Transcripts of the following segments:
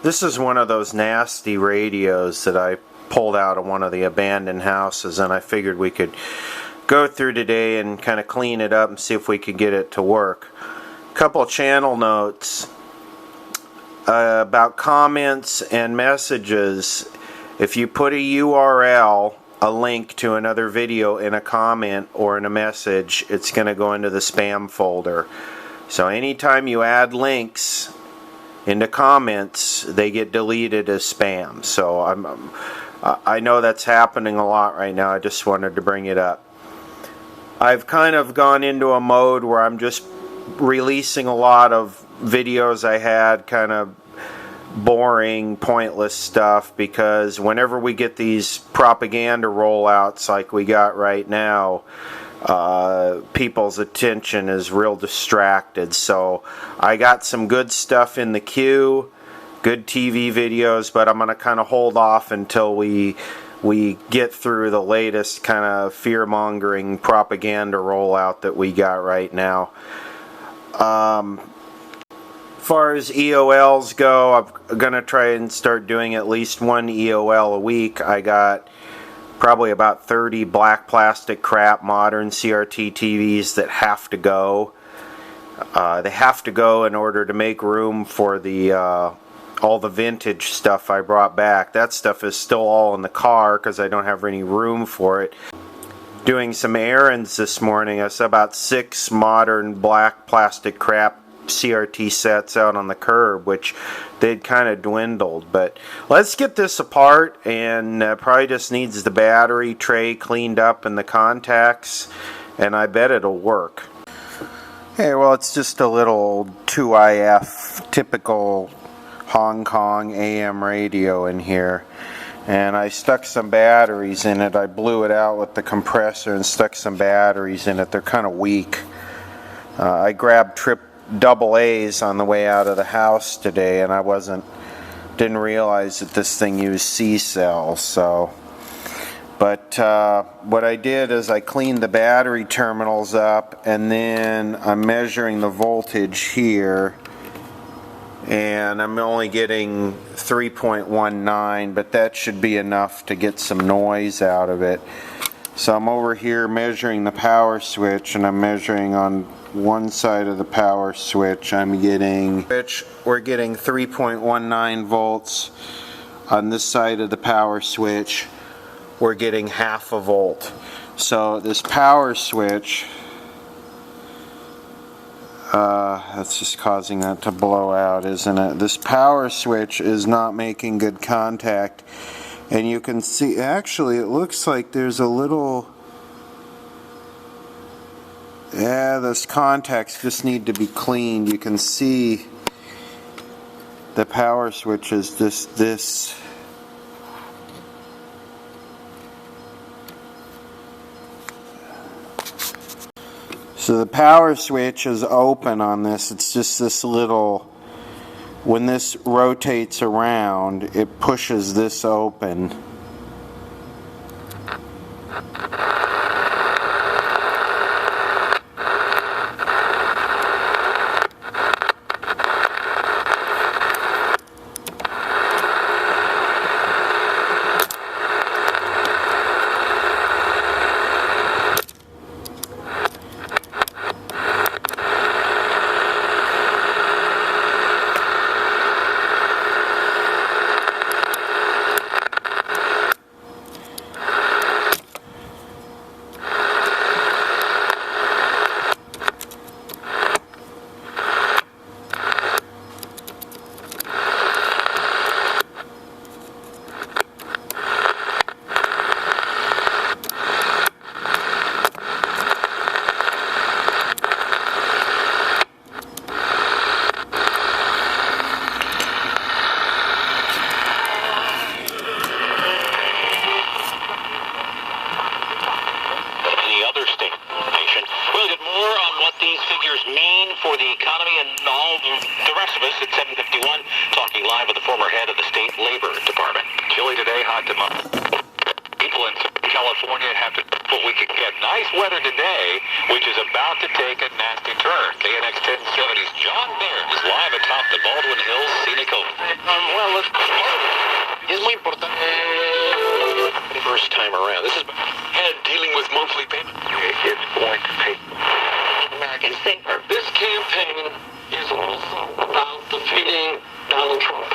This is one of those nasty radios that I pulled out of one of the abandoned houses, and I figured we could go through today and kind of clean it up and see if we could get it to work. Couple channel notes about comments and messages. If you put a URL, a link to another video in a comment or in a message, it's going to go into the spam folder. So anytime you add links into comments, they get deleted as spam. So I know that's happening a lot right now. I just wanted to bring it up. I've kind of gone into a mode where I'm just releasing a lot of videos I had, kind of boring, pointless stuff, because whenever we get these propaganda rollouts like we got right now, people's attention is real distracted. So I got some good stuff in the queue, good TV videos, but I'm going to kind of hold off until we get through the latest kind of fear-mongering propaganda rollout that we got right now. As far as EOLs go, I'm going to try and start doing at least one EOL a week. I got probably about 30 black plastic crap modern CRT TVs that have to go. They have to go in order to make room for the all the vintage stuff I brought back. That stuff is still all in the car because I don't have any room for it. Doing some errands this morning, I saw about 6 modern black plastic crap CRT sets out on the curb, which they'd kind of dwindled. But let's get this apart, and probably just needs the battery tray cleaned up and the contacts, and I bet it'll work. Hey, well, it's just a little 2IF typical Hong Kong AM radio in here, and I stuck some batteries in it. I blew it out with the compressor and stuck some batteries in it. They're kind of weak. I grabbed double A's on the way out of the house today, and I didn't realize that this thing used C cells. So, but what I did is I cleaned the battery terminals up, and then I'm measuring the voltage here, and I'm only getting 3.19, but that should be enough to get some noise out of it. So I'm over here measuring the power switch, and I'm measuring on one side of the power switch. We're getting 3.19 volts. On this side of the power switch, we're getting half a volt. So this power switch, that's just causing that to blow out, isn't it? This power switch is not making good contact, and you can see, actually it looks like there's a little, those contacts just need to be cleaned. You can see the power switch is just this. So the power switch is open on this. It's just this little, when this rotates around, it pushes this open. For the economy and all the rest of us at 7:51, talking live with the former head of the state labor department. Chilly today, hot tomorrow. People in California have to what we could get. Nice weather today, which is about to take a nasty turn. KNX 1070's John Baird is live atop the Baldwin Hills Scenic Oak. Well, his monthly payment. It's going to pay American safer. This campaign is also about defeating Donald Trump.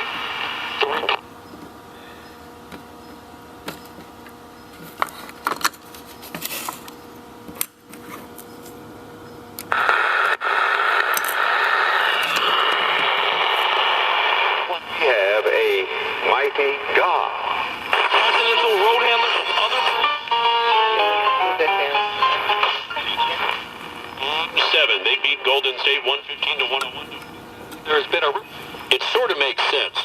We have a mighty God. Presidential road handler of other 7. They beat Golden State 115 to 101. There's been a. It sort of makes sense.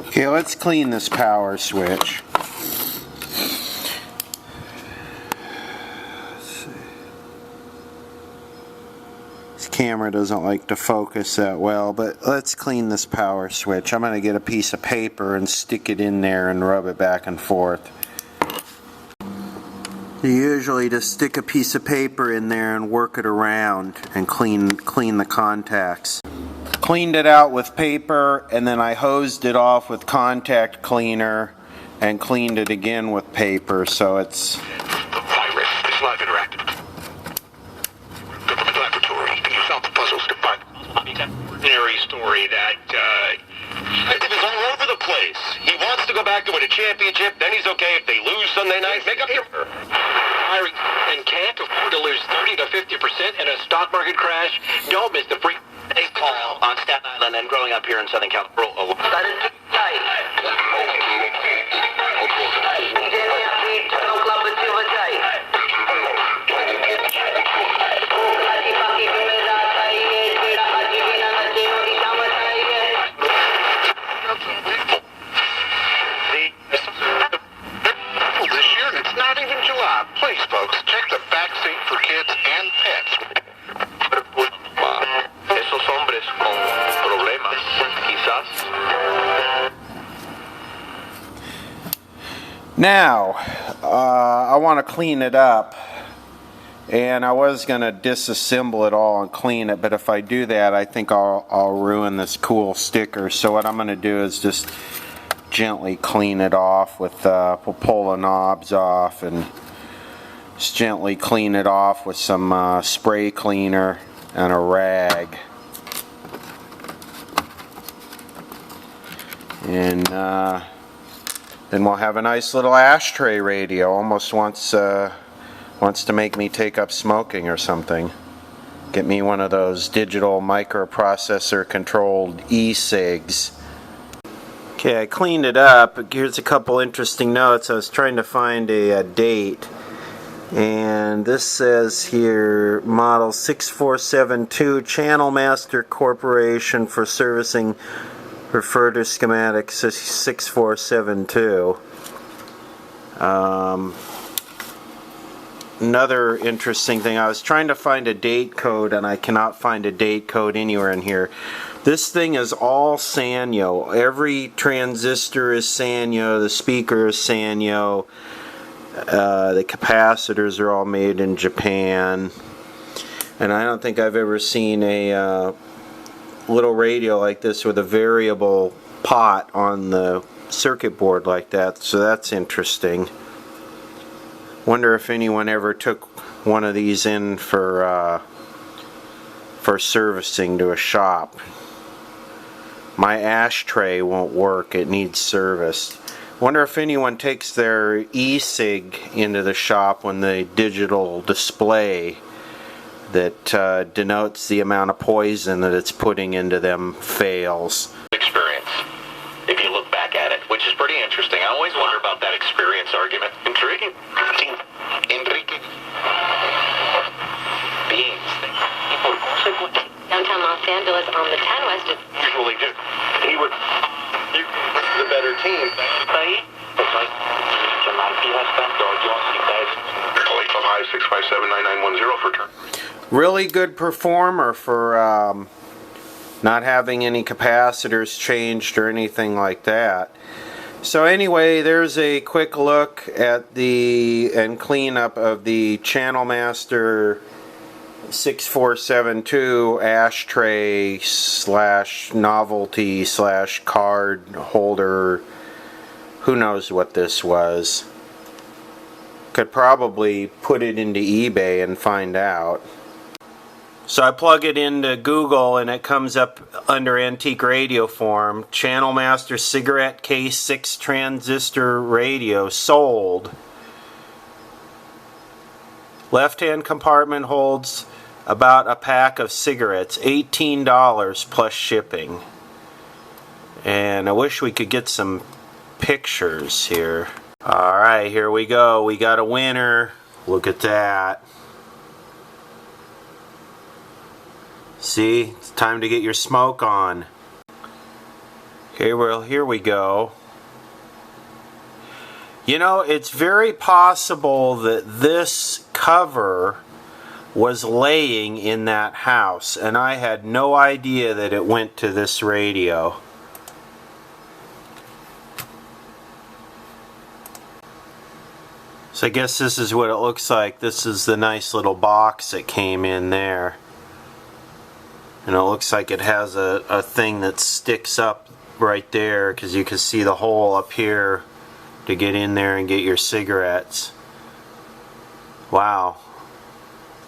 Okay, let's clean this power switch. This camera doesn't like to focus that well, but let's clean this power switch. I'm going to get a piece of paper and stick it in there and rub it back and forth. You usually just stick a piece of paper in there and work it around and clean the contacts. Cleaned it out with paper, and then I hosed it off with contact cleaner and cleaned it again with paper, so it's... The virus is live interactive. The laboratory, and you solved the puzzles to find an ordinary story that, it is all over the place. He wants to go back to win a championship, then he's okay if they lose Sunday night. Make up your... And can't afford to lose 30 to 50% in a stock market crash. Don't miss the free... Hey, Paul, on Staten Island and growing up here in Southern California. This year, it's not even July. Please, folks, check the back seat for kids and pets. Esos hombres con problemas, quizás. Now, I want to clean it up, and I was going to disassemble it all and clean it, but if I do that, I think I'll ruin this cool sticker. So what I'm going to do is just gently clean it off with, we'll pull the knobs off and just gently clean it off with some spray cleaner and a rag. And then we'll have a nice little ashtray radio. Almost wants to make me take up smoking or something. Get me one of those digital microprocessor controlled e-cigs. Okay, I cleaned it up. Here's a couple interesting notes. I was trying to find a date. And this says here, model 6472, Channel Master Corporation for servicing, refer to schematic 6472. Another interesting thing, I was trying to find a date code and I cannot find a date code anywhere in here. This thing is all Sanyo. Every transistor is Sanyo, the speaker is Sanyo. The capacitors are all made in Japan, and I don't think I've ever seen a little radio like this with a variable pot on the circuit board like that, so that's interesting. Wonder if anyone ever took one of these in for servicing to a shop. My ashtray won't work, it needs serviced. Wonder if anyone takes their e-cig into the shop when the digital display that denotes the amount of poison that it's putting into them fails. Experience, if you look back at it, which is pretty interesting. I always wonder about that experience argument. Intriguing. Enrique. Beings. Downtown Los Angeles on the 10 West. Usually do. He would... the better team. Really good performer for not having any capacitors changed or anything like that. So anyway, there's a quick look at the and cleanup of the Channel Master 6472 ashtray / novelty / card holder Who knows what this was? Could probably put it into eBay and find out. So I plug it into Google and it comes up under Antique Radio Forum. Channel Master cigarette case 6 transistor radio sold. Left-hand compartment holds about a pack of cigarettes, $18 plus shipping. And I wish we could get some pictures here. Alright, here we go. We got a winner. Look at that. See, it's time to get your smoke on. Okay, well, here we go. You know, it's very possible that this cover was laying in that house, and I had no idea that it went to this radio. So I guess this is what it looks like. This is the nice little box that came in there. And it looks like it has a thing that sticks up right there, because you can see the hole up here to get in there and get your cigarettes. Wow.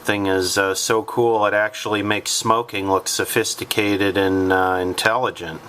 Thing is so cool, it actually makes smoking look sophisticated and intelligent.